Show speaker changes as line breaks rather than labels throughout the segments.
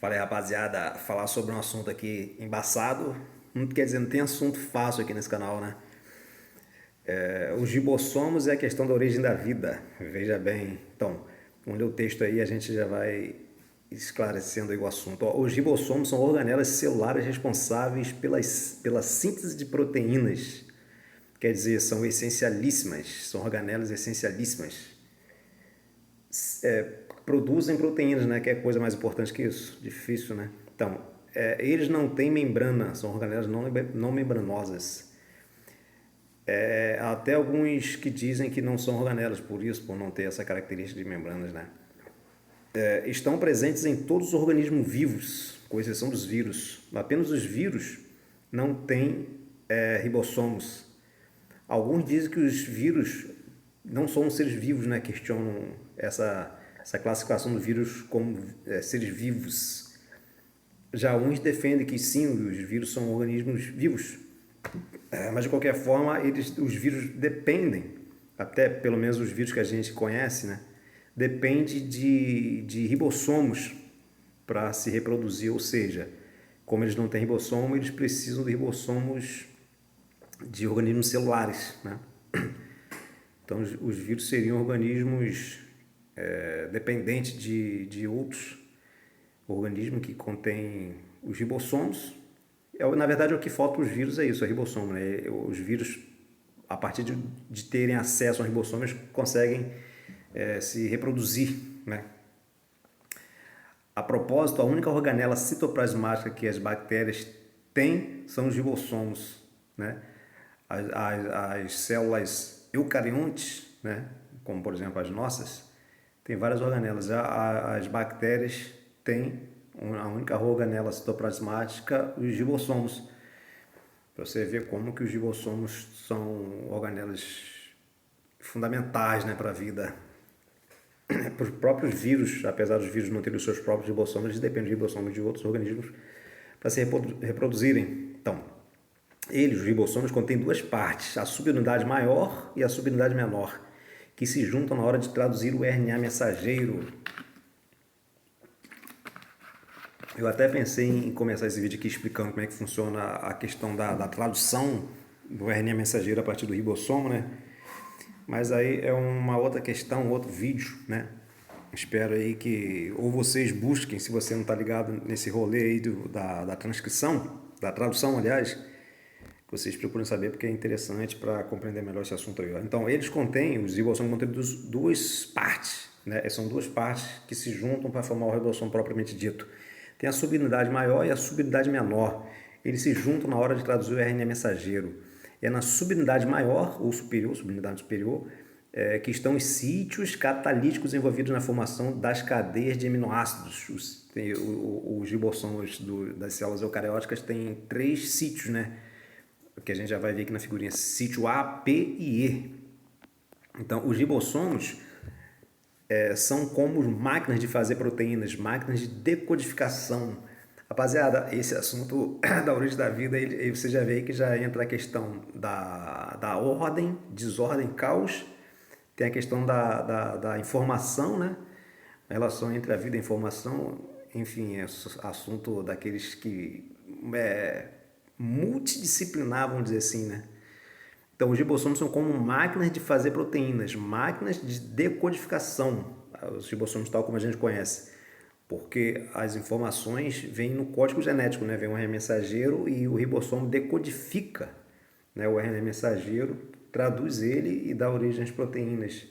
Fala aí, rapaziada, falar sobre um assunto aqui embaçado, não quer dizer, não tem assunto fácil aqui nesse canal, né? Os ribossomos é a questão da origem da vida, veja bem. Então, vamos ler o texto aí, a gente já vai esclarecendo aí o assunto. Ó, os ribossomos são organelas celulares responsáveis pela síntese de proteínas, quer dizer, são essencialíssimas, são organelas essencialíssimas. Produzem proteínas, né? Que é coisa mais importante que isso. Difícil, né? Então, eles não têm membrana, são organelas não membranosas. Há até alguns que dizem que não são organelas por isso, por não ter essa característica de membranas, né? Estão presentes em todos os organismos vivos, com exceção dos vírus. Apenas os vírus não têm ribossomos. Alguns dizem que os vírus não são seres vivos, né? Questionam essa classificação do vírus como seres vivos. Já uns defendem que sim, os vírus são organismos vivos. Mas de qualquer forma, os vírus dependem, até pelo menos os vírus que a gente conhece, né? Depende de ribossomos para se reproduzir, ou seja, como eles não têm ribossomo, eles precisam de ribossomos de organismos celulares, né? Então, os vírus seriam organismos dependentes de outros organismos que contêm os ribossomos. Na verdade, o que falta para os vírus é isso, é ribossomo, né? Os vírus, a partir de terem acesso a ribossomos, conseguem se reproduzir, né? A propósito, a única organela citoplasmática que as bactérias têm são os ribossomos, né? As células eucariontes, né? Como por exemplo as nossas, tem várias organelas. As bactérias têm a única organela citoplasmática, os ribossomos. Para você ver como que os ribossomos são organelas fundamentais, né, para a vida. Para os próprios vírus, apesar dos vírus não terem os seus próprios ribossomos, eles dependem de ribossomos de outros organismos para se reproduzirem. Então, os ribossomos, contêm duas partes, a subunidade maior e a subunidade menor, que se juntam na hora de traduzir o RNA mensageiro. Eu até pensei em começar esse vídeo aqui explicando como é que funciona a questão da tradução do RNA mensageiro a partir do ribossomo, né? Mas aí é uma outra questão, outro vídeo, né? Espero aí que ou vocês busquem, se você não está ligado nesse rolê aí da transcrição, da tradução, aliás, que vocês procurem saber porque é interessante para compreender melhor esse assunto aí. Então, os ribossomos contêm duas partes, né? São duas partes que se juntam para formar o ribossomo propriamente dito. Tem a subunidade maior e a subunidade menor. Eles se juntam na hora de traduzir o RNA mensageiro. É na subunidade maior ou superior, subunidade superior, que estão os sítios catalíticos envolvidos na formação das cadeias de aminoácidos. Os ribossomos das células eucarióticas têm 3 sítios, né? Que a gente já vai ver aqui na figurinha, sítio A, P e E. Então, os ribossomos são como máquinas de fazer proteínas, máquinas de decodificação. Rapaziada, esse assunto da origem da vida, aí você já vê que já entra a questão da ordem, desordem, caos, tem a questão da informação, né? A relação entre a vida e a informação, enfim, é assunto daqueles que multidisciplinar, vamos dizer assim, né? Então, os ribossomos são como máquinas de fazer proteínas, máquinas de decodificação, os ribossomos tal como a gente conhece, porque as informações vêm no código genético, né? Vem um RNA mensageiro e o ribossomo decodifica, né, o RNA mensageiro, traduz ele e dá origem às proteínas.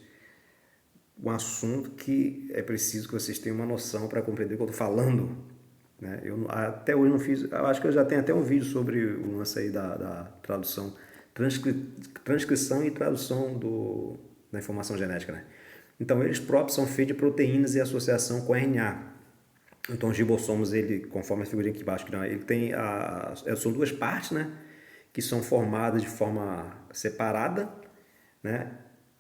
Um assunto que é preciso que vocês tenham uma noção para compreender o que eu estou falando, né? Eu até hoje não fiz, eu acho que eu já tenho até um vídeo sobre o lance aí da tradução, transcrição e tradução da informação genética, né? Então, eles próprios são feitos de proteínas e associação com RNA. Então, os ribossomos, conforme a figurinha aqui embaixo, ele tem são duas partes, né? Que são formadas de forma separada, né?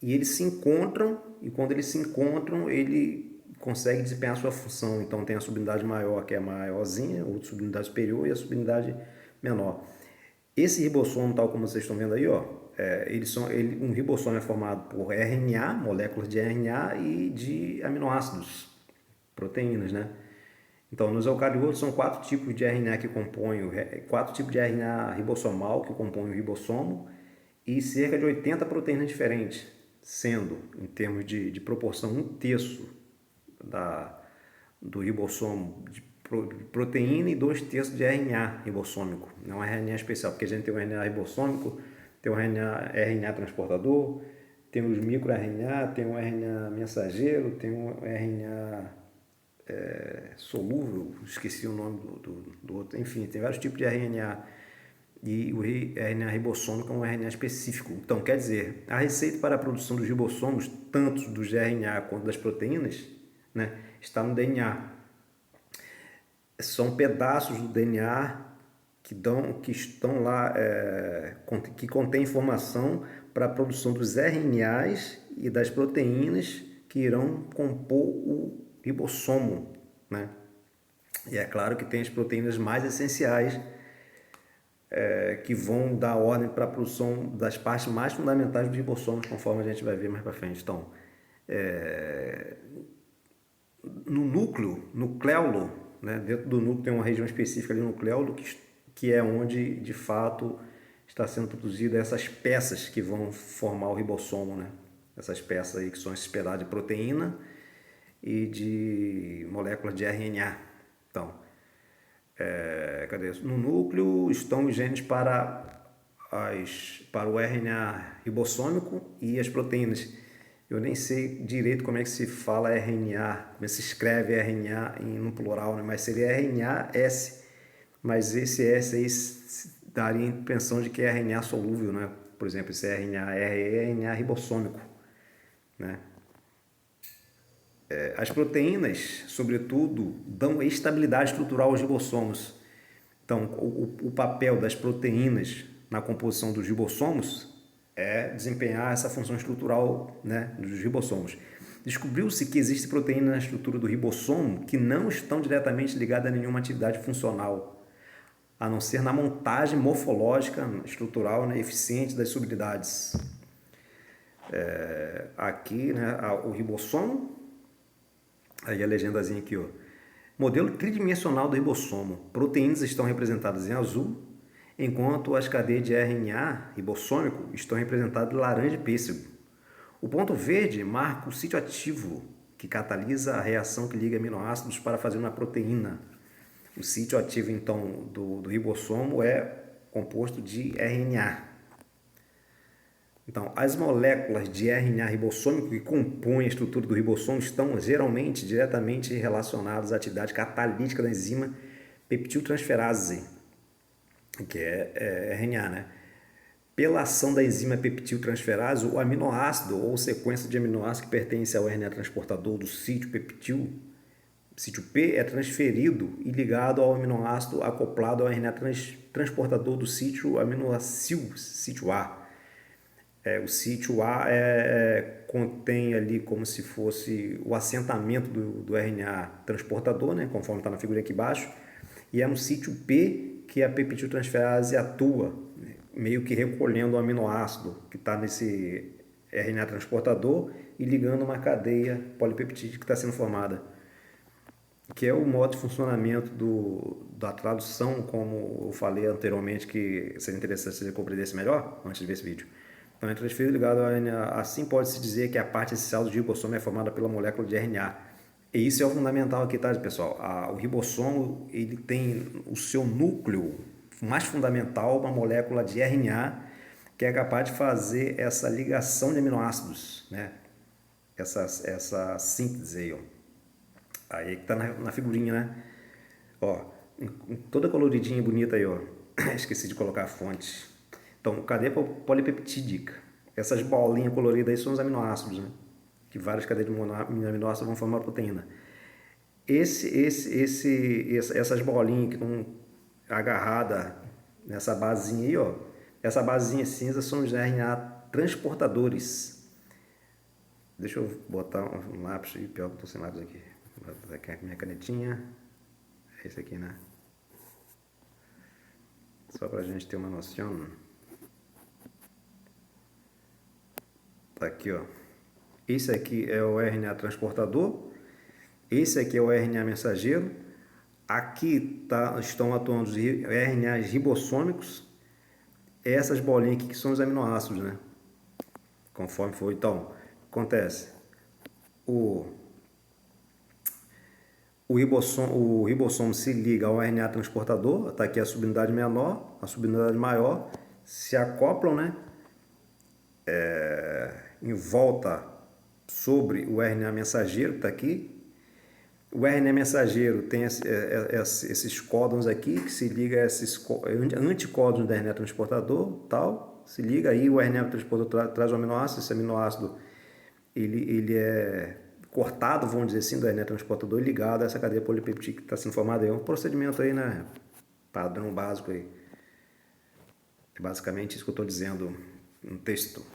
E eles se encontram, e quando eles se encontram, ele consegue desempenhar a sua função. Então, tem a subunidade maior, que é a maiorzinha, outra subunidade superior e a subunidade menor. Esse ribossomo, tal como vocês estão vendo aí, ó, um ribossomo é formado por RNA, moléculas de RNA e de aminoácidos, proteínas, né? Então, nos eucariotos são 4 tipos de RNA que compõem, 4 tipos de RNA ribossomal que compõem o ribossomo e cerca de 80 proteínas diferentes, sendo, em termos de proporção, 1/3 do ribossomo de proteína e 2/3 de RNA ribossômico. Não é RNA especial, porque a gente tem o RNA ribossômico, tem o RNA transportador, tem os microRNA, tem o RNA mensageiro, tem o RNA solúvel, esqueci o nome do outro, enfim, tem vários tipos de RNA e o RNA ribossômico é um RNA específico. Então, quer dizer, a receita para a produção dos ribossomos, tanto dos RNA quanto das proteínas, né, está no DNA. São pedaços do DNA que estão lá, que contém informação para a produção dos RNAs e das proteínas que irão compor o ribossomo, né? E é claro que tem as proteínas mais essenciais que vão dar ordem para a produção das partes mais fundamentais do ribossomo, conforme a gente vai ver mais para frente. Então, no núcleo, nucleolo, né, dentro do núcleo tem uma região específica ali no nucleolo que é onde de fato está sendo produzida essas peças que vão formar o ribossomo, né? Essas peças aí que são esses pedaços de proteína e de moléculas de RNA. Então, cadê isso? No núcleo estão os genes para o RNA ribossômico e as proteínas. Eu nem sei direito como é que se fala RNA, como é que se escreve RNA no plural, né? Mas seria RNA-S. Mas esse S aí daria a impressão de que é RNA solúvel, né? Por exemplo, esse RNA-R é RNA ribossômico, né? As proteínas, sobretudo, dão estabilidade estrutural aos ribossomos. Então, o papel das proteínas na composição dos ribossomos é desempenhar essa função estrutural, né, dos ribossomos. Descobriu-se que existe proteína na estrutura do ribossomo que não estão diretamente ligadas a nenhuma atividade funcional, a não ser na montagem morfológica, estrutural, né, eficiente das subunidades. Aqui, né, o ribossomo, aí a legendazinha aqui, ó. Modelo tridimensional do ribossomo. Proteínas estão representadas em azul, enquanto as cadeias de RNA ribossômico estão representadas em laranja e pêssego. O ponto verde marca o sítio ativo, que catalisa a reação que liga aminoácidos para fazer uma proteína. O sítio ativo, então, do ribossomo é composto de RNA. Então, as moléculas de RNA ribossômico que compõem a estrutura do ribossomo estão geralmente diretamente relacionadas à atividade catalítica da enzima peptiltransferase, que é RNA, né? Pela ação da enzima peptiltransferase, o aminoácido ou sequência de aminoácidos que pertence ao RNA transportador do sítio peptil, sítio P, é transferido e ligado ao aminoácido acoplado ao RNA transportador do sítio aminoácido, sítio A. O sítio A contém ali como se fosse o assentamento do RNA transportador, né, conforme está na figura aqui embaixo, e é no sítio P que a peptidotransferase atua, né, meio que recolhendo o aminoácido que está nesse RNA transportador e ligando uma cadeia polipeptídica que está sendo formada, que é o modo de funcionamento da tradução, como eu falei anteriormente, que seria interessante se você compreendesse melhor antes de ver esse vídeo. Então, é transferido ligado ao RNA. Assim pode-se dizer que a parte essencial do ribossomo é formada pela molécula de RNA. E isso é o fundamental aqui, tá, pessoal? O ribossomo, ele tem o seu núcleo mais fundamental, uma molécula de RNA, que é capaz de fazer essa ligação de aminoácidos, né? Essa síntese aí, ó. Aí que tá na figurinha, né? Ó, toda coloridinha e bonita aí, ó. Esqueci de colocar a fonte. Então, cadeia polipeptídica. Essas bolinhas coloridas aí são os aminoácidos, né? Que várias cadeias de aminoácidos vão formar a proteína. Essas bolinhas que estão agarradas nessa basezinha aí, ó. Essa basezinha cinza são os RNA transportadores. Deixa eu botar um lápis aí, pior que eu tô sem lápis aqui. Vou botar aqui a minha canetinha. É esse aqui, né? Só pra gente ter uma noção. Tá aqui, ó. Esse aqui é o RNA transportador. Esse aqui é o RNA mensageiro. Aqui estão atuando os RNAs ribossômicos, essas bolinhas aqui que são os aminoácidos, né? Conforme foi. Então, acontece. O ribossomo se liga ao RNA transportador, está aqui a subunidade menor, a subunidade maior, se acoplam, né? Em volta sobre o RNA mensageiro que está aqui. O RNA mensageiro tem esses códons aqui, que se liga a esses anticódons do RNA transportador, tal, se liga, aí o RNA transportador traz o aminoácido, esse aminoácido ele é cortado, vamos dizer assim, do RNA transportador e ligado a essa cadeia polipeptídica que está sendo formada aí. É um procedimento aí, né, padrão básico aí. É basicamente isso que eu estou dizendo no texto.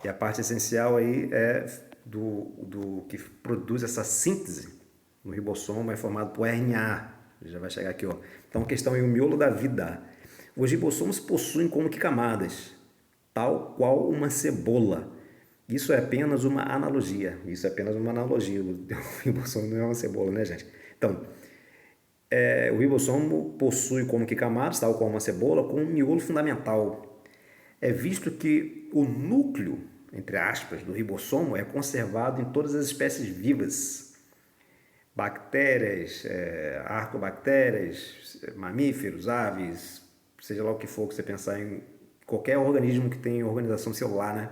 E a parte essencial aí é do que produz essa síntese no ribossomo, é formado por RNA. Já vai chegar aqui, ó. Então, a questão é o miolo da vida. Os ribossomos possuem como que camadas, tal qual uma cebola. Isso é apenas uma analogia. Isso é apenas uma analogia. O ribossomo não é uma cebola, né, gente? Então, o ribossomo possui como que camadas, tal qual uma cebola, com um miolo fundamental. É visto que o núcleo, entre aspas, do ribossomo é conservado em todas as espécies vivas. Bactérias, arcobactérias, mamíferos, aves, seja lá o que for que você pensar em qualquer organismo que tem organização celular, né?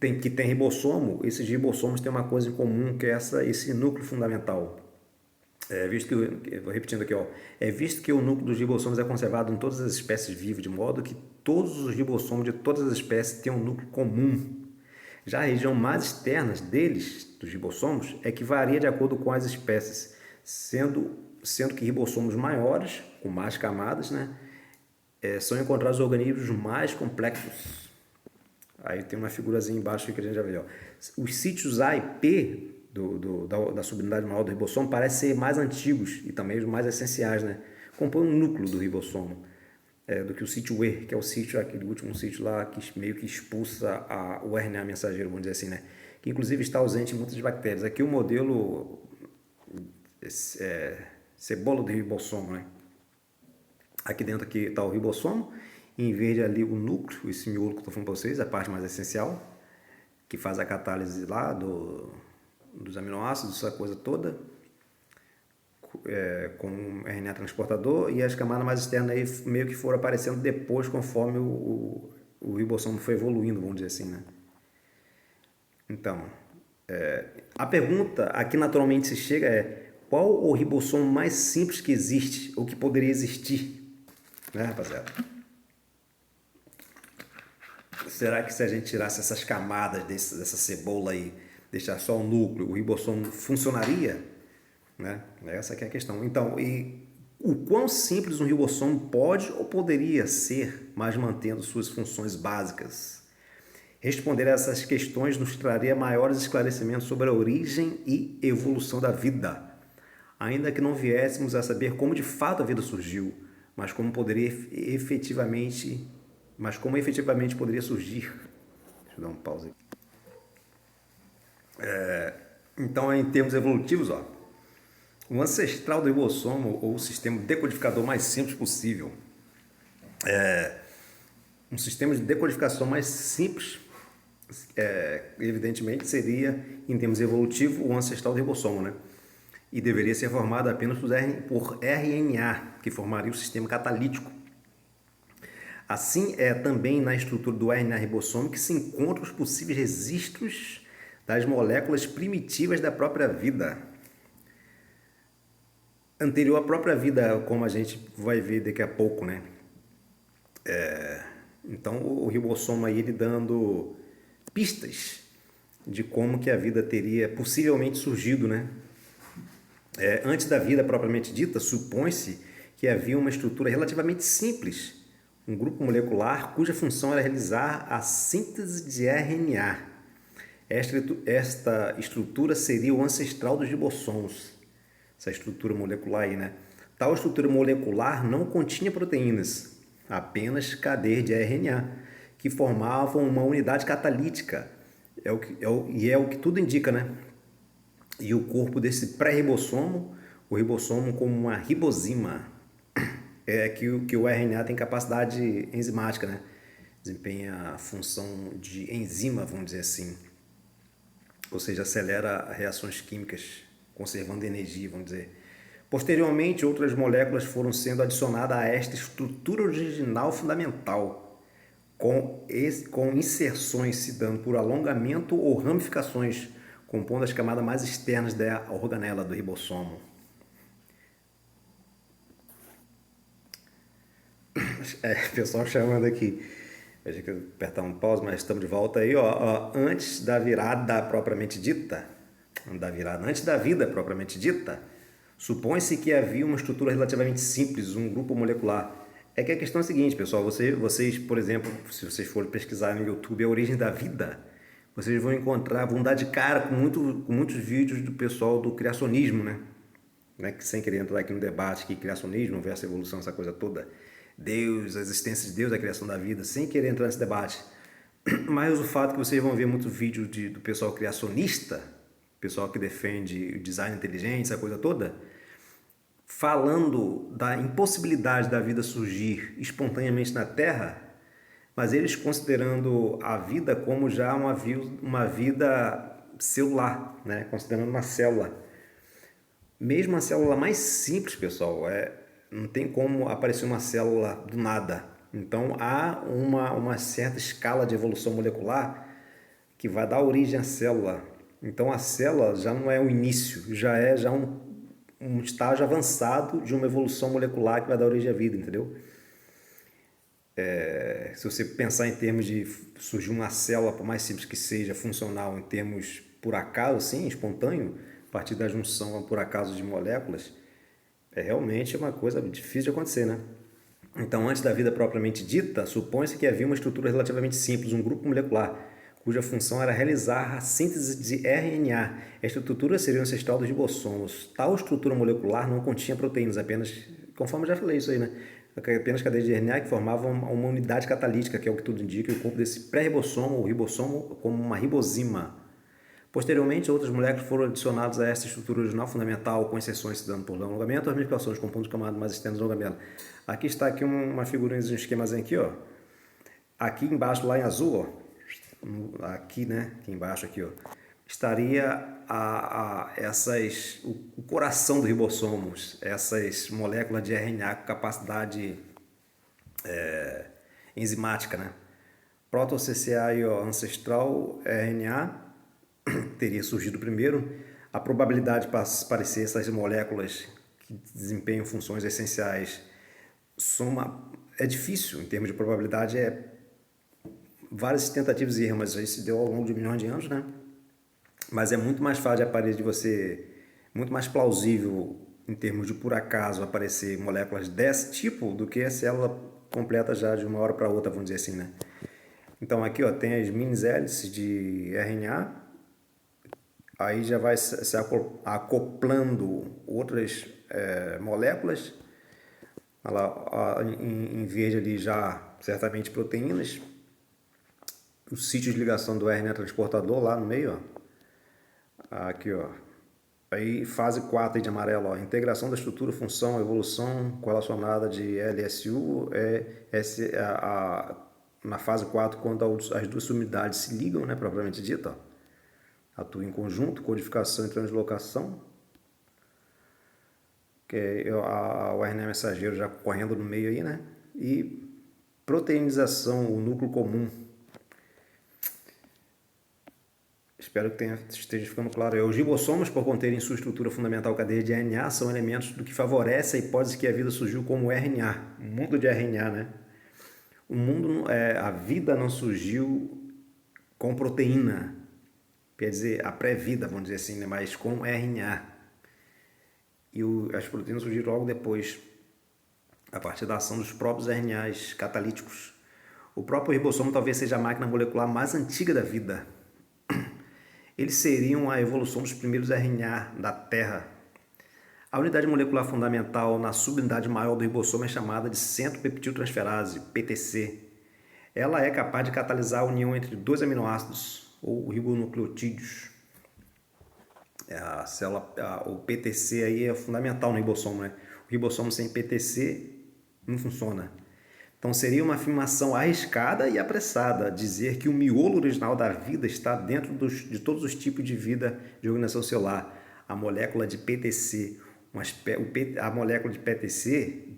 Que tem ribossomo, esses ribossomos têm uma coisa em comum, que é esse núcleo fundamental. Vou repetindo aqui, ó, é visto que o núcleo dos ribossomos é conservado em todas as espécies vivas, de modo que todos os ribossomos de todas as espécies têm um núcleo comum. Já a região mais externa deles, dos ribossomos, é que varia de acordo com as espécies, sendo que ribossomos maiores, com mais camadas, né, são encontrados organismos mais complexos. Aí tem uma figurazinha embaixo que a gente já viu. Os sítios A e P da subunidade maior do ribossomo parecem ser mais antigos e também os mais essenciais, né? Compõem um núcleo do ribossomo, do que o sítio E, que é o sítio, aquele último sítio lá que meio que expulsa o RNA mensageiro, vamos dizer assim, né? Que inclusive está ausente em muitas bactérias. Aqui o modelo cebola do ribossomo, né? Aqui dentro aqui está o ribossomo, e em verde ali o núcleo, esse miolo que eu estou falando para vocês, a parte mais essencial, que faz a catálise lá dos aminoácidos, essa coisa toda, com o RNA transportador, e as camadas mais externas aí meio que foram aparecendo depois, conforme o ribossomo foi evoluindo, vamos dizer assim, né? Então, a pergunta aqui naturalmente se chega qual o ribossomo mais simples que existe, ou que poderia existir, né, rapaziada? Será que se a gente tirasse essas camadas dessa cebola aí, deixar só o núcleo, o ribossomo funcionaria? Né? Essa que é a questão. Então, e o quão simples um ribossomo pode ou poderia ser, mas mantendo suas funções básicas? Responder a essas questões nos traria maiores esclarecimentos sobre a origem e evolução da vida, ainda que não viéssemos a saber como de fato a vida surgiu, mas como efetivamente poderia surgir. Deixa eu dar um pause aqui. Então, em termos evolutivos, ó, o ancestral do ribossomo, ou o sistema decodificador mais simples possível, um sistema de decodificação mais simples, evidentemente, seria, em termos evolutivos, o ancestral do ribossomo, né? E deveria ser formado apenas por RNA, que formaria o sistema catalítico. Assim, é também na estrutura do RNA ribossômico que se encontram os possíveis registros das moléculas primitivas da própria vida. Anterior à própria vida, como a gente vai ver daqui a pouco, né? Então, o ribossomo aí, ele dando pistas de como que a vida teria possivelmente surgido, né? Antes da vida propriamente dita, supõe-se que havia uma estrutura relativamente simples, um grupo molecular cuja função era realizar a síntese de RNA. Esta estrutura seria o ancestral dos ribossomos, essa estrutura molecular aí, né? Tal estrutura molecular não continha proteínas, apenas cadeias de RNA, que formavam uma unidade catalítica. É o que tudo indica, né? E o corpo desse pré-ribossomo, o ribossomo como uma ribosima, que o RNA tem capacidade enzimática, né? Desempenha a função de enzima, vamos dizer assim, ou seja, acelera reações químicas, conservando energia, vamos dizer. Posteriormente, outras moléculas foram sendo adicionadas a esta estrutura original fundamental, com inserções se dando por alongamento ou ramificações, compondo as camadas mais externas da organela do ribossomo. O pessoal chamando aqui. A gente apertar um pause, mas estamos de volta aí, ó. Antes da virada propriamente dita, antes da vida propriamente dita, supõe-se que havia uma estrutura relativamente simples, um grupo molecular. É que a questão é a seguinte, pessoal, vocês, por exemplo, se vocês forem pesquisar no YouTube a origem da vida, vocês vão dar de cara com muitos vídeos do pessoal do criacionismo, né? Que sem querer entrar aqui no debate que criacionismo versus evolução, essa coisa toda, Deus, a existência de Deus, a criação da vida, sem querer entrar nesse debate. Mas o fato é que vocês vão ver muito vídeo do pessoal criacionista, pessoal que defende o design inteligente, essa coisa toda, falando da impossibilidade da vida surgir espontaneamente na Terra, mas eles considerando a vida como já uma vida celular, né? Considerando uma célula. Mesmo a célula mais simples, pessoal, não tem como aparecer uma célula do nada. Então há uma certa escala de evolução molecular que vai dar origem à célula. Então a célula já não é o início, já é um estágio avançado de uma evolução molecular que vai dar origem à vida, entendeu? Se você pensar em termos de surgir uma célula, por mais simples que seja, funcional em termos por acaso, sim, espontâneo, a partir da junção por acaso de moléculas, é realmente uma coisa difícil de acontecer, né? Então, antes da vida propriamente dita, supõe-se que havia uma estrutura relativamente simples, um grupo molecular, cuja função era realizar a síntese de RNA. Esta estrutura seria o ancestral dos ribossomos. Tal estrutura molecular não continha proteínas, apenas, conforme eu já falei isso aí, né? Apenas cadeias de RNA que formavam uma unidade catalítica, que é o que tudo indica, e o corpo desse pré-ribossomo, ou ribossomo, como uma ribosima. Posteriormente, outras moléculas foram adicionadas a esta estrutura original fundamental, com exceções se dando por alongamento, as ramificações compondo de camadas mais externas do alongamento. Aqui está aqui uma figurinha, um esquemazinho aqui, ó. Aqui embaixo, lá em azul, ó, aqui, né, aqui embaixo, aqui, ó, estaria o coração dos ribossomos, essas moléculas de RNA com capacidade enzimática, né? Proto-CCA aí, ó, ancestral RNA teria surgido primeiro. A probabilidade para aparecer essas moléculas que desempenham funções essenciais é difícil em termos de probabilidade, várias tentativas e erros, mas isso se deu ao longo de milhões de anos, né? Mas é muito mais fácil de aparecer muito mais plausível em termos de por acaso aparecer moléculas desse tipo do que a célula completa já de uma hora para outra, vamos dizer assim, né? Então aqui, ó, tem as mini hélices de RNA, aí já vai se acoplando outras moléculas, em verde ali já certamente proteínas, os sítios de ligação do RNA transportador lá no meio, ó. Aqui, ó. Aí fase 4 aí de amarelo, ó, integração da estrutura, função, evolução correlacionada de LSU, na fase 4, quando as duas subunidades se ligam, né, propriamente dita, ó. Atua em conjunto, codificação e translocação, que é o RNA mensageiro já correndo no meio aí, né? E proteinização, o núcleo comum. Espero que esteja ficando claro. Os ribossomos, por conterem sua estrutura fundamental cadeia de RNA, são elementos do que favorece a hipótese que a vida surgiu como RNA, um mundo de RNA, né? A vida não surgiu com proteína, quer dizer, a pré-vida, vamos dizer assim, né? Mas com RNA. E as proteínas surgiram logo depois, a partir da ação dos próprios RNAs catalíticos. O próprio ribossomo talvez seja a máquina molecular mais antiga da vida. Eles seriam a evolução dos primeiros RNA da Terra. A unidade molecular fundamental na subunidade maior do ribossomo é chamada de centropeptidtransferase, PTC. Ela é capaz de catalisar a união entre dois aminoácidos, ou ribonucleotídeos. O PTC aí é fundamental no ribossomo, né? O ribossomo sem PTC não funciona. Então seria uma afirmação arriscada e apressada dizer que o miolo original da vida está dentro de todos os tipos de vida de organização celular. A molécula de PTC, a molécula de PTC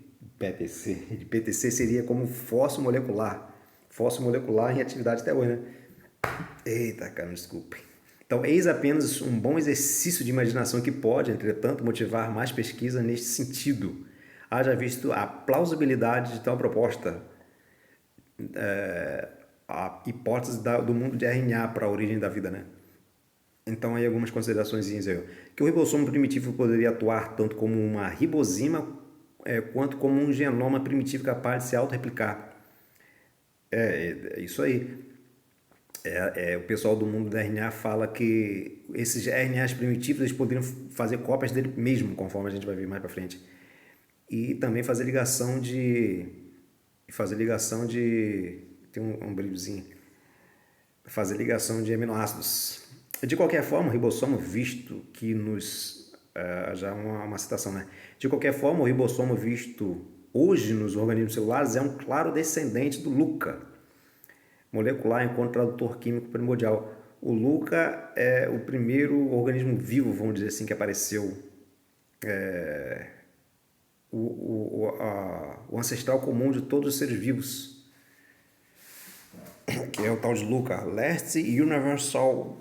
seria como fósforo molecular em atividade até hoje, né? Eita, cara, me desculpe. Então, eis apenas um bom exercício de imaginação que pode, entretanto, motivar mais pesquisa neste sentido. Haja visto a plausibilidade de tal proposta, a hipótese do mundo de RNA para a origem da vida, né? Então, aí algumas considerações aí. Que o ribossomo primitivo poderia atuar tanto como uma ribosima quanto como um genoma primitivo capaz de se autorreplicar. É isso aí. O pessoal do mundo da RNA fala que esses RNAs primitivos eles poderiam fazer cópias dele mesmo, conforme a gente vai ver mais para frente. E também fazer ligação de... tem um brilhozinho. Fazer ligação de aminoácidos. De qualquer forma, o ribossomo, visto que já é uma citação, né? De qualquer forma, o ribossomo visto hoje nos organismos celulares é um claro descendente do LUCA, molecular enquanto tradutor químico primordial. O LUCA é o primeiro organismo vivo, vamos dizer assim, que apareceu. O ancestral comum de todos os seres vivos, que é o tal de LUCA, Last Universal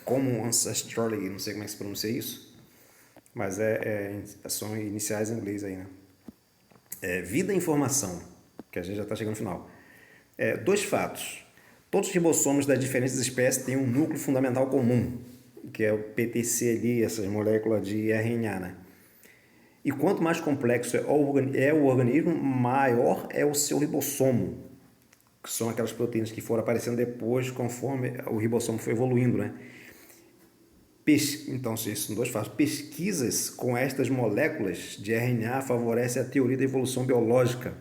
Common Ancestry, não sei como é que se pronuncia isso, mas são iniciais em inglês aí, né? Vida e informação, que a gente já está chegando no final. Dois fatos. Todos os ribossomos das diferentes espécies têm um núcleo fundamental comum, que é o PTC ali, essas moléculas de RNA, né? E quanto mais complexo é o organismo, maior é o seu ribossomo, que são aquelas proteínas que foram aparecendo depois, conforme o ribossomo foi evoluindo, né? Então, esses são dois fatos. Pesquisas com estas moléculas de RNA favorecem a teoria da evolução biológica,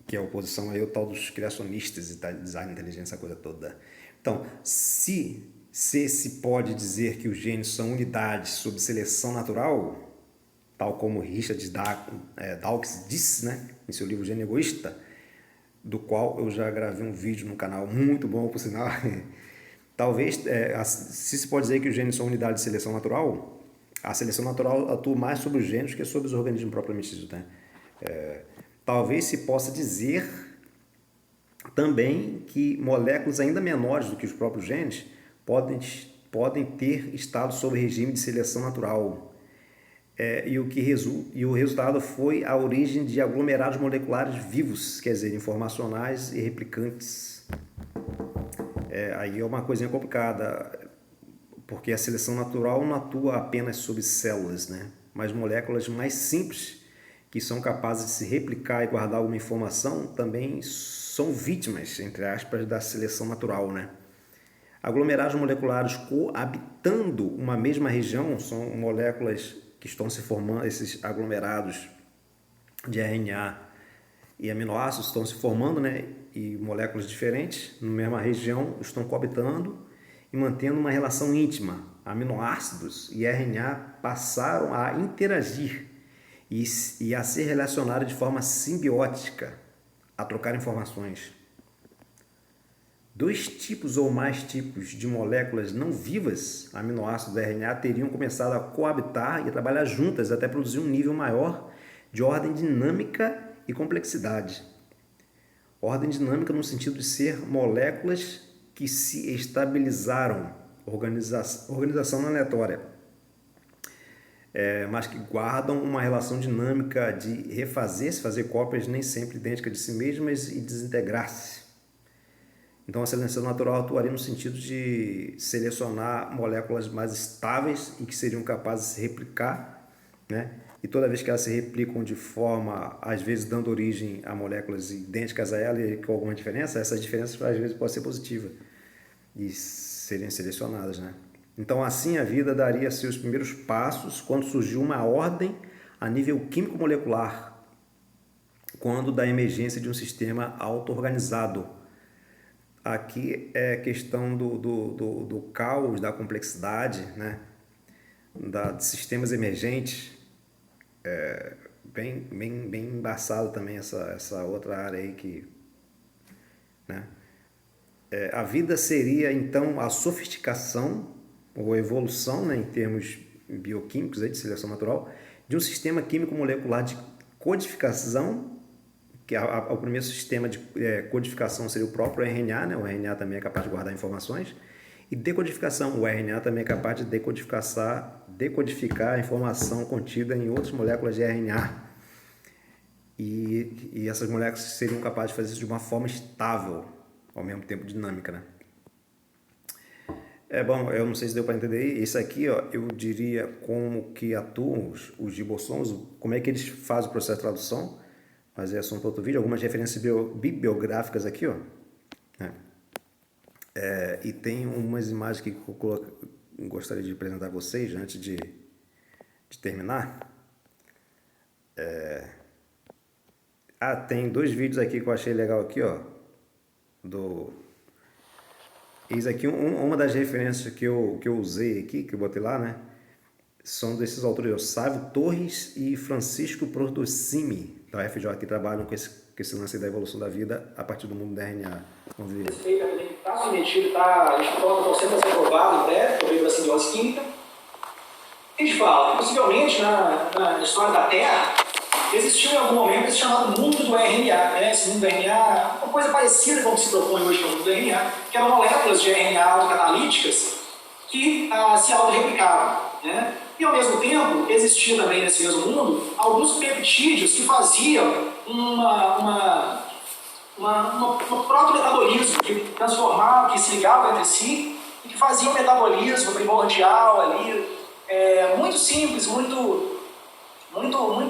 que é a oposição aí ao tal dos criacionistas e design, inteligência, essa coisa toda. Então, se pode dizer que os genes são unidades sob seleção natural, tal como Richard Dawkins disse, né, em seu livro Gene Egoísta, do qual eu já gravei um vídeo no canal, muito bom, por sinal. Talvez, se pode dizer que os genes são unidades de seleção natural, a seleção natural atua mais sobre os genes que sobre os organismos propriamente ditos, né? Talvez se possa dizer também que moléculas ainda menores do que os próprios genes podem ter estado sob regime de seleção natural. E o resultado foi a origem de aglomerados moleculares vivos, quer dizer, informacionais e replicantes. Aí é uma coisinha complicada, porque a seleção natural não atua apenas sobre células, né? Mas moléculas mais simples, que são capazes de se replicar e guardar alguma informação, também são vítimas, entre aspas, da seleção natural, né? Aglomerados moleculares coabitando uma mesma região são moléculas que estão se formando, esses aglomerados de RNA e aminoácidos estão se formando, né? E moléculas diferentes na mesma região estão coabitando e mantendo uma relação íntima. Aminoácidos e RNA passaram a interagir e a se relacionar de forma simbiótica, a trocar informações. Dois tipos ou mais tipos de moléculas não vivas, aminoácidos e RNA, teriam começado a coabitar e a trabalhar juntas até produzir um nível maior de ordem dinâmica e complexidade. Ordem dinâmica no sentido de ser moléculas que se estabilizaram, organização não aleatória, mas que guardam uma relação dinâmica de refazer-se, fazer cópias nem sempre idênticas de si mesmas e desintegrar-se. Então, a seleção natural atuaria no sentido de selecionar moléculas mais estáveis e que seriam capazes de se replicar, né? E toda vez que elas se replicam de forma, às vezes, dando origem a moléculas idênticas a ela e com alguma diferença, essas diferenças, às vezes, podem ser positivas e serem selecionadas, né? Então, assim, a vida daria seus primeiros passos quando surgiu uma ordem a nível químico-molecular, quando da emergência de um sistema auto-organizado, aqui é questão do caos, da complexidade, né? De sistemas emergentes, bem embaçado também essa outra área aí que, né? A vida seria então a sofisticação ou evolução, né, em termos bioquímicos, aí, de seleção natural, de um sistema químico molecular de codificação, que o primeiro sistema de codificação seria o próprio RNA, né? O RNA também é capaz de guardar informações, e decodificação, o RNA também é capaz de decodificar a informação contida em outras moléculas de RNA. E essas moléculas seriam capazes de fazer isso de uma forma estável, ao mesmo tempo dinâmica, né? Bom, eu não sei se deu para entender. Isso aqui, ó, eu diria como que atuam os ribossomos, como é que eles fazem o processo de tradução, mas é assunto para outro vídeo. Algumas referências bibliográficas aqui, ó, né? E tem umas imagens que eu gostaria de apresentar a vocês antes de terminar. Tem dois vídeos aqui que eu achei legal aqui, ó, eis aqui uma das referências que eu usei aqui, que eu botei lá, né? São desses autores, Sávio Torres e Francisco Produsimi, da UFJ, que trabalham com esse lance da evolução da vida a partir do mundo da RNA. Vamos ver.
Está submetido, está sendo aprovado em breve, por meio da simbiose química. A gente fala, possivelmente, na história da Terra, existiu em algum momento esse chamado mundo do RNA, né? Esse mundo do RNA, uma coisa parecida com o que se propõe hoje no mundo do RNA, que eram moléculas de RNA autocatalíticas que se autorreplicavam, né? E, ao mesmo tempo, existia também nesse mesmo mundo alguns peptídeos que faziam um proto-metabolismo, que transformavam, que se ligavam entre si e que faziam um metabolismo primordial ali, muito simples, muito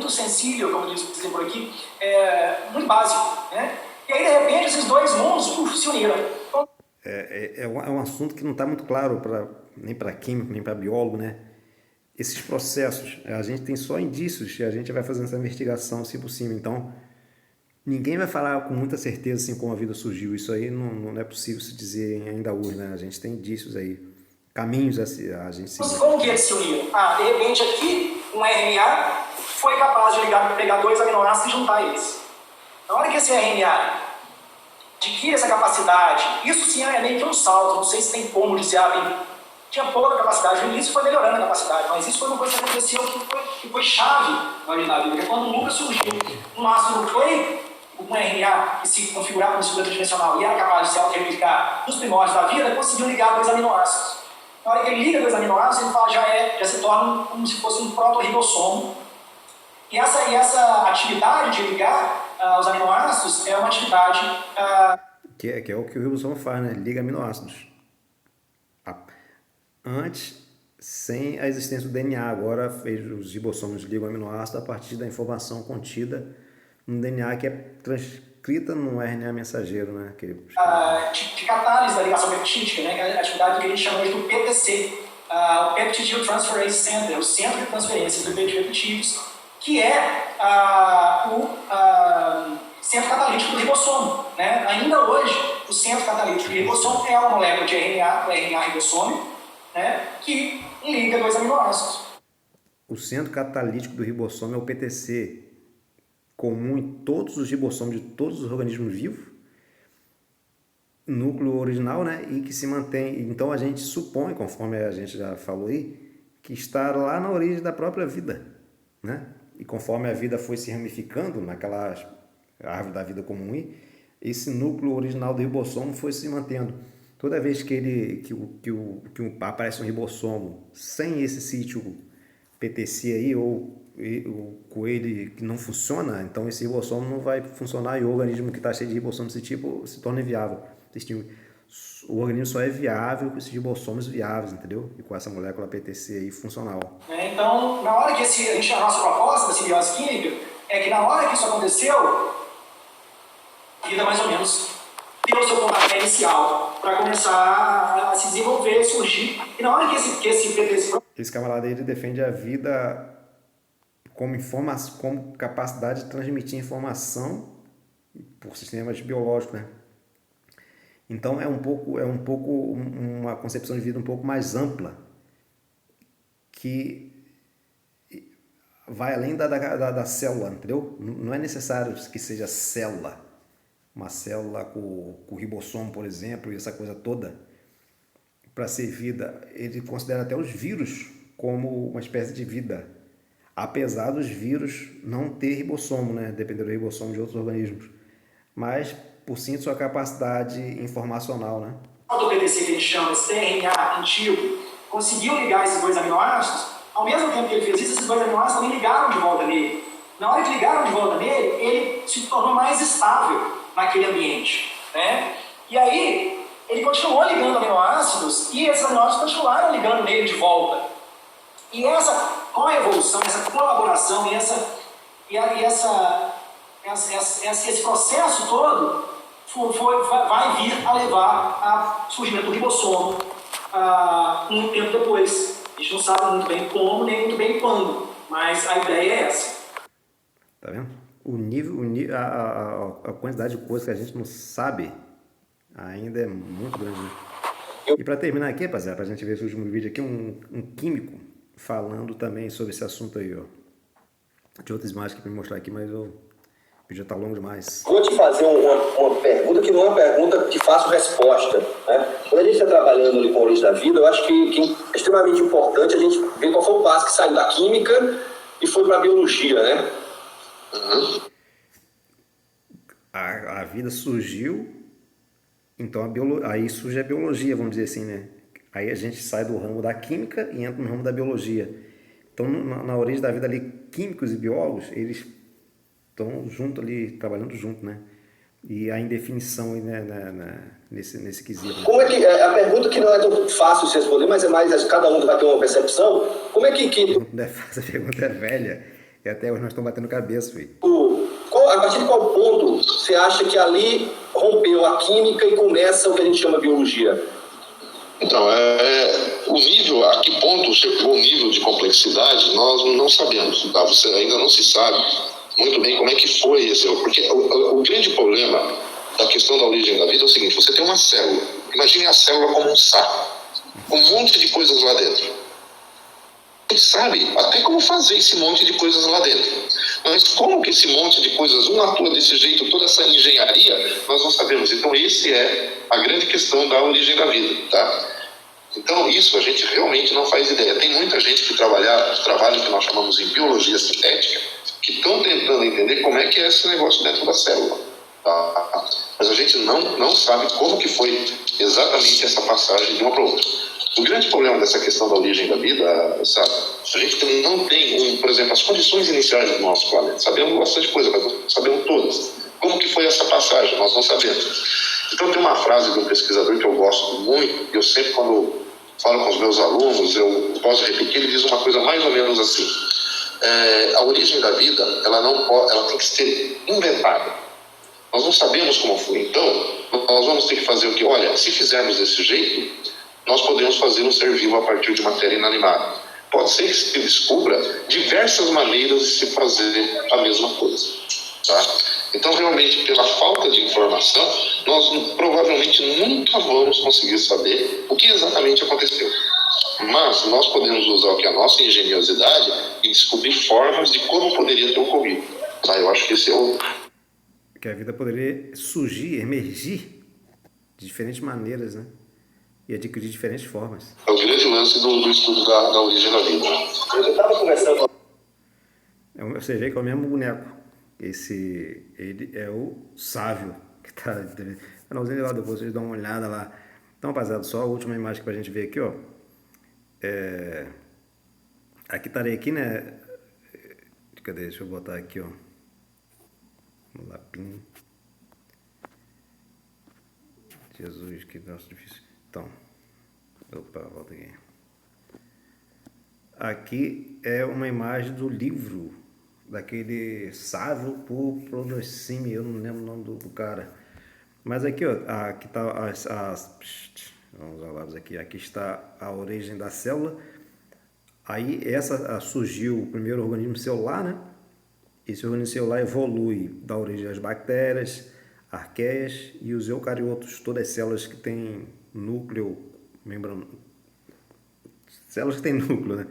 sensível, como dizem por aqui, muito básico, né? E aí, de repente, esses dois mundos se uniram.
É um assunto que não está muito claro nem para químico, nem para biólogo, né? Esses processos, a gente tem só indícios e a gente vai fazendo essa investigação assim por cima. Então, ninguém vai falar com muita certeza assim como a vida surgiu. Isso aí não é possível se dizer ainda hoje, né? A gente tem indícios aí, caminhos a gente seguir.
Como que eles se uniram? De repente aqui, um RNA foi capaz de pegar dois aminoácidos e juntar eles. Na hora que esse RNA adquire essa capacidade, isso sim é meio que um salto, não sei se tem como dizer, tinha pouca capacidade, no início foi melhorando a capacidade, mas isso foi uma coisa que aconteceu que foi chave na vida, que quando o Lucas surgiu um ácido nucleico, um RNA que se configurava como estrutura tridimensional e era capaz de se auto-replicar nos primórdios da vida, conseguiu ligar dois aminoácidos. Na hora que ele liga dois aminoácidos, ele fala, já se torna como se fosse um proto-ribossomo. E essa atividade de ligar os aminoácidos é uma atividade...
Que é o que o ribossomo faz, né? Liga aminoácidos. Antes, sem a existência do DNA, agora os ribossomos ligam aminoácidos a partir da informação contida no DNA que é transcrita no RNA mensageiro, né?
De catálise da ligação peptídica, né? Que é a atividade que a gente chama de do PTC, o Peptide Transferase Center, o centro de transferência de peptídeos, que é o centro catalítico do ribossomo, né? Ainda hoje, o centro catalítico do ribossomo é uma molécula de RNA, o RNA ribossômico, né? Que liga dois aminoácidos.
O centro catalítico do ribossomo é o PTC, comum em todos os ribossomos de todos os organismos vivos, núcleo original, né? E que se mantém. Então a gente supõe, conforme a gente já falou aí, que está lá na origem da própria vida, né? E conforme a vida foi se ramificando naquela árvore da vida comum, esse núcleo original do ribossomo foi se mantendo. Toda vez que aparece um ribossomo sem esse sítio PTC aí, ou com ele que não funciona, então esse ribossomo não vai funcionar e o organismo que está cheio de ribossomo desse tipo se torna inviável. O organismo só é viável com esses ribossomos viáveis, entendeu? E com essa molécula PTC aí funcional.
Então, na hora que a nossa proposta da simbiose química é que na hora que isso aconteceu, a vida mais ou menos deu o seu pontapé inicial para começar a se desenvolver, surgir. E na hora que esse PTC...
Esse camarada ele defende a vida como capacidade de transmitir informação por sistemas biológicos, né? Então é um pouco uma concepção de vida um pouco mais ampla, que vai além da célula, entendeu? Não é necessário que seja célula, uma célula com ribossomo, por exemplo, e essa coisa toda, para ser vida. Ele considera até os vírus como uma espécie de vida, apesar dos vírus não ter ribossomo, né? Dependendo do ribossomo de outros organismos, mas por sim sua capacidade informacional, né?
O PDC que ele chama, esse tRNA antigo, conseguiu ligar esses dois aminoácidos. Ao mesmo tempo que ele fez isso, esses dois aminoácidos também ligaram de volta nele. Na hora que ligaram de volta nele, ele se tornou mais estável naquele ambiente, né? E aí, ele continuou ligando aminoácidos e esses aminoácidos continuaram ligando nele de volta. E essa coevolução, essa colaboração e esse processo todo vai vir a levar a surgimento do ribossomo um tempo depois. A gente não sabe muito bem como, nem muito bem quando, mas a ideia é essa.
Tá vendo? A quantidade de coisas que a gente não sabe ainda é muito grande, né? E para terminar aqui, rapaziada, pra gente ver esse último vídeo aqui, um químico falando também sobre esse assunto aí, ó. Tinha outras imagens aqui pra me mostrar aqui, mas o vídeo já tá longo demais.
Vou te fazer uma pergunta que não é uma pergunta de fácil resposta, né? Quando a gente está trabalhando ali com a origem da vida, eu acho que é extremamente importante a gente ver qual foi o passo que saiu da química e foi para a biologia, né?
A vida surgiu, então aí surge a biologia, vamos dizer assim, né? Aí a gente sai do ramo da química e entra no ramo da biologia. Então, na origem da vida ali, químicos e biólogos, eles estão junto ali, trabalhando junto, né? E a indefinição aí, né, nesse quesito.
Como é que, a pergunta que não é tão fácil de responder, mas é mais, cada um vai ter uma percepção, como é que
Não é fácil, a pergunta é velha, e até hoje nós estamos batendo cabeça, filho.
a partir de qual ponto você acha que ali rompeu a química e começa o que a gente chama biologia?
Então, o nível, a que ponto chegou o nível de complexidade, nós não sabemos, tá? Você ainda não se sabe muito bem como é que foi esse, porque o grande problema da questão da origem da vida é o seguinte: você tem uma célula, imagine a célula como um saco, com um monte de coisas lá dentro. A gente sabe até como fazer esse monte de coisas lá dentro, mas como que esse monte de coisas, atua desse jeito, toda essa engenharia, nós não sabemos. Então esse é a grande questão da origem da vida, tá? Então isso a gente realmente não faz ideia. Tem muita gente que trabalha o que nós chamamos em biologia sintética, que estão tentando entender como é que é esse negócio dentro da célula, tá? Mas a gente não sabe como que foi exatamente essa passagem de uma para outra. O grande problema dessa questão da origem da vida, sabe? A gente não tem, por exemplo, as condições iniciais do nosso planeta. Sabemos bastante coisa, mas não sabemos todas. Como que foi essa passagem? Nós não sabemos. Então tem uma frase de um pesquisador que eu gosto muito, e eu sempre, quando falo com os meus alunos, eu posso repetir, ele diz uma coisa mais ou menos assim: a origem da vida, ela tem que ser inventada. Nós não sabemos como foi. Então, nós vamos ter que fazer o que? Olha, se fizermos desse jeito, nós podemos fazer um ser vivo a partir de matéria inanimada. Pode ser que se descubra diversas maneiras de se fazer a mesma coisa, tá? Então, realmente, pela falta de informação, nós provavelmente nunca vamos conseguir saber o que exatamente aconteceu. Mas nós podemos usar o que é a nossa engenhosidade e descobrir formas de como poderia ter ocorrido. Tá? Eu acho que esse é o...
Que a vida poderia surgir, emergir de diferentes maneiras, né? E adquirir diferentes formas.
É o grande lance do estudo da origem da vida.
Eu estava conversando...
Você vê que é o mesmo boneco. Ele é o sábio que tá no canalzinho lá, depois vocês dão uma olhada lá. Então, rapaziada, só a última imagem pra gente ver aqui, ó. Aqui estarei aqui, né? Cadê? Deixa eu botar aqui, ó. Um lapinho. Jesus, que negócio difícil. Então, opa, volta aqui. Aqui é uma imagem do livro daquele Sávio por Prodocime, eu não lembro o nome do cara. Mas aqui, ó, aqui tá vamos usar lápis aqui. Aqui está a origem da célula. Aí surgiu o primeiro organismo celular, né? Esse organismo celular evolui da origem das bactérias, arqueias e os eucariotos, todas as células que têm núcleo, células que têm núcleo, né?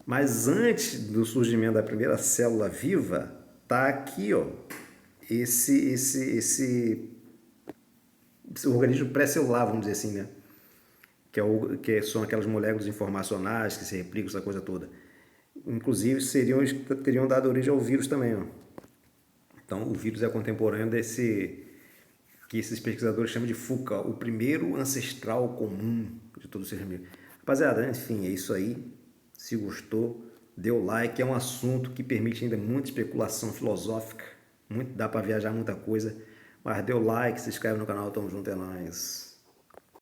Mas antes do surgimento da primeira célula viva, tá aqui, ó, esse organismo pré-celular, vamos dizer assim, né? São aquelas moléculas informacionais que se replicam, essa coisa toda. Inclusive, teriam dado origem ao vírus também, ó. Então, o vírus é contemporâneo desse que esses pesquisadores chamam de FUCA, o primeiro ancestral comum de todos os seres vivos. Rapaziada, enfim, é isso aí. Se gostou, dê o like. É um assunto que permite ainda muita especulação filosófica. Dá para viajar muita coisa. Mas dê o like, se inscreve no canal. Tamo junto, é nóis.